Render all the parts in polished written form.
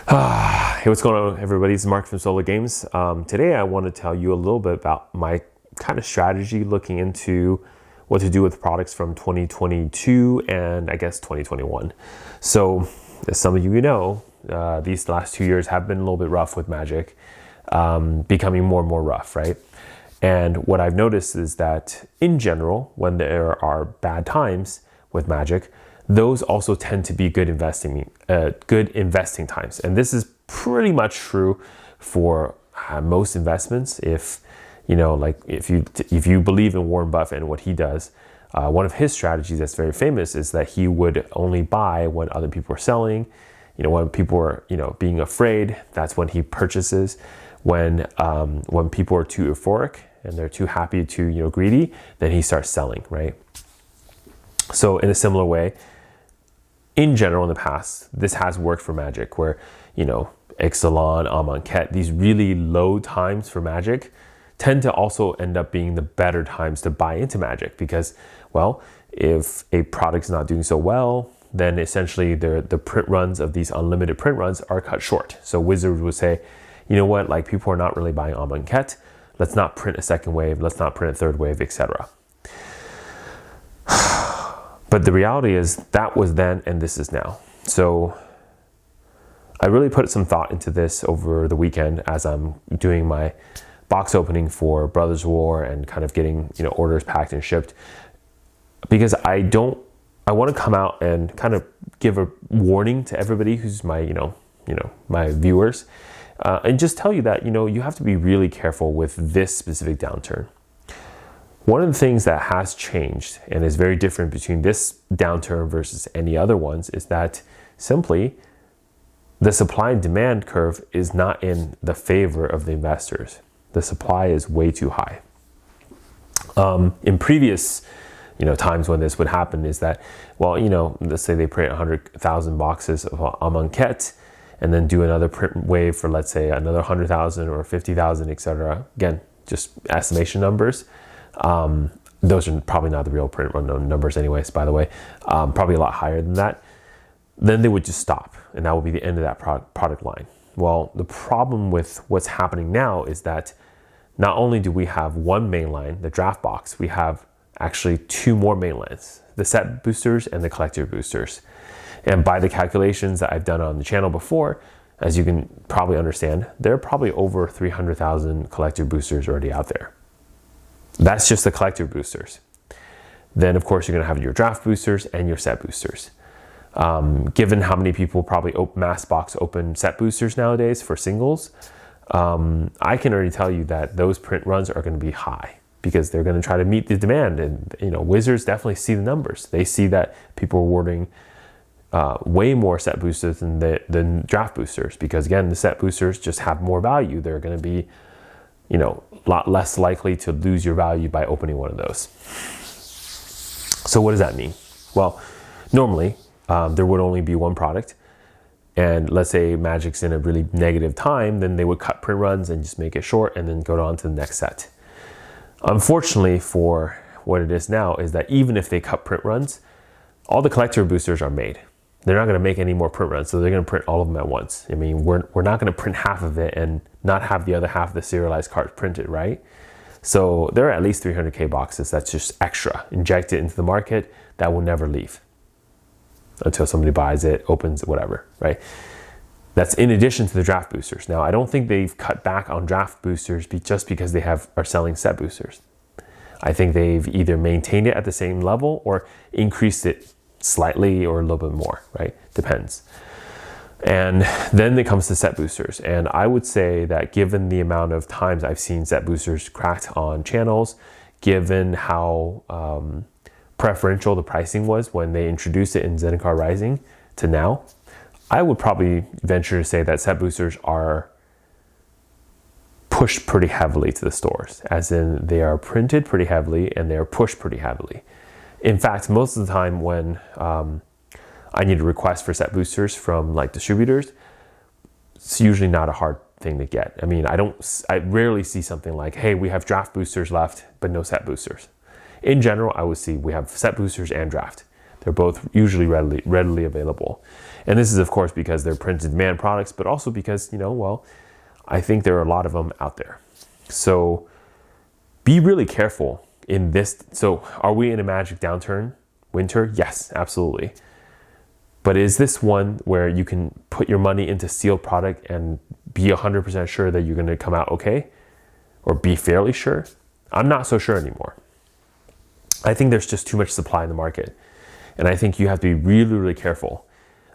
Hey, what's going on, everybody? It's Mark from Solar Games. Today, I want to tell you a little bit about my kind of strategy looking into what to do with products from 2022 and I guess 2021. So, as some of you know, these last 2 years have been a little bit rough with Magic, becoming more and more rough, right? And what I've noticed is that in general, when there are bad times with Magic, those also tend to be good investing times. And this is pretty much true for most investments. If you believe in Warren Buffett and what he does, one of his strategies that's very famous is that he would only buy when other people are selling. When people are being afraid, that's when he purchases. When people are too euphoric and they're too happy to greedy, then he starts selling, right? So in a similar way, in general, in the past, this has worked for Magic, where, Ixalan, Amonkhet, these really low times for Magic tend to also end up being the better times to buy into Magic because, well, if a product's not doing so well, then essentially the print runs of these unlimited print runs are cut short. So Wizards would say, you know what, like people are not really buying Amonkhet. Let's not print a second wave. Let's not print a third wave, etc. But the reality is that was then and this is now. So I really put some thought into this over the weekend as I'm doing my box opening for Brothers War and kind of getting, orders packed and shipped, because I want to come out and kind of give a warning to everybody who's my, my viewers, and just tell you that, you have to be really careful with this specific downturn. One of the things that has changed and is very different between this downturn versus any other ones is that simply the supply and demand curve is not in the favor of the investors. The supply is way too high. In previous, times when this would happen is that, well, let's say they print 100,000 boxes of Amonkhet and then do another print wave for, let's say, another 100,000 or 50,000, etc. Again, just estimation numbers. Those are probably not the real print run numbers anyways, by the way, probably a lot higher than that. Then they would just stop and that would be the end of that product line. Well, the problem with what's happening now is that not only do we have one main line, the draft box, we have actually two more main lines, the set boosters and the collector boosters. And by the calculations that I've done on the channel before, as you can probably understand, there are probably over 300,000 collector boosters already out there. That's just the collector boosters. Then, of course, you're going to have your draft boosters and your set boosters. Given how many people probably mass box open set boosters nowadays for singles, I can already tell you that those print runs are going to be high because they're going to try to meet the demand. And, Wizards definitely see the numbers. They see that people are ordering way more set boosters than the draft boosters because, again, the set boosters just have more value. They're going to be a lot less likely to lose your value by opening one of those. So what does that mean? Well, normally there would only be one product, and let's say Magic's in a really negative time, then they would cut print runs and just make it short and then go on to the next set. Unfortunately for what it is now is that even if they cut print runs, all the collector boosters are made. They're not going to make any more print runs, so they're going to print all of them at once. I mean, we're not going to print half of it and not have the other half of the serialized cards printed, right? So there are at least 300K boxes that's just extra, injected into the market that will never leave until somebody buys it, opens it, whatever, right? That's in addition to the draft boosters. Now, I don't think they've cut back on draft boosters just because they are selling set boosters. I think they've either maintained it at the same level or increased it slightly or a little bit more, right? Depends. And then it comes to set boosters. And I would say that given the amount of times I've seen set boosters cracked on channels, given how preferential the pricing was when they introduced it in Zendikar Rising to now, I would probably venture to say that set boosters are pushed pretty heavily to the stores, as in they are printed pretty heavily and they are pushed pretty heavily. In fact, most of the time when I need a request for set boosters from like distributors, it's usually not a hard thing to get. I mean, I rarely see something like, hey, we have draft boosters left, but no set boosters. In general, I would see we have set boosters and draft. They're both usually readily available. And this is, of course, because they're print-to-demand products, but also because, well, I think there are a lot of them out there. So be really careful in this. So are we in a magic downturn? Winter? Yes, absolutely. But is this one where you can put your money into sealed product and be 100% sure that you're going to come out okay? Or be fairly sure? I'm not so sure anymore. I think there's just too much supply in the market. And I think you have to be really, really careful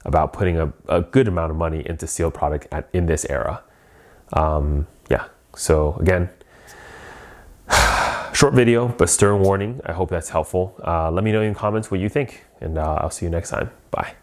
about putting a good amount of money into sealed product in this era. So again, short video, but stern warning. I hope that's helpful. Let me know in the comments what you think, and I'll see you next time. Bye.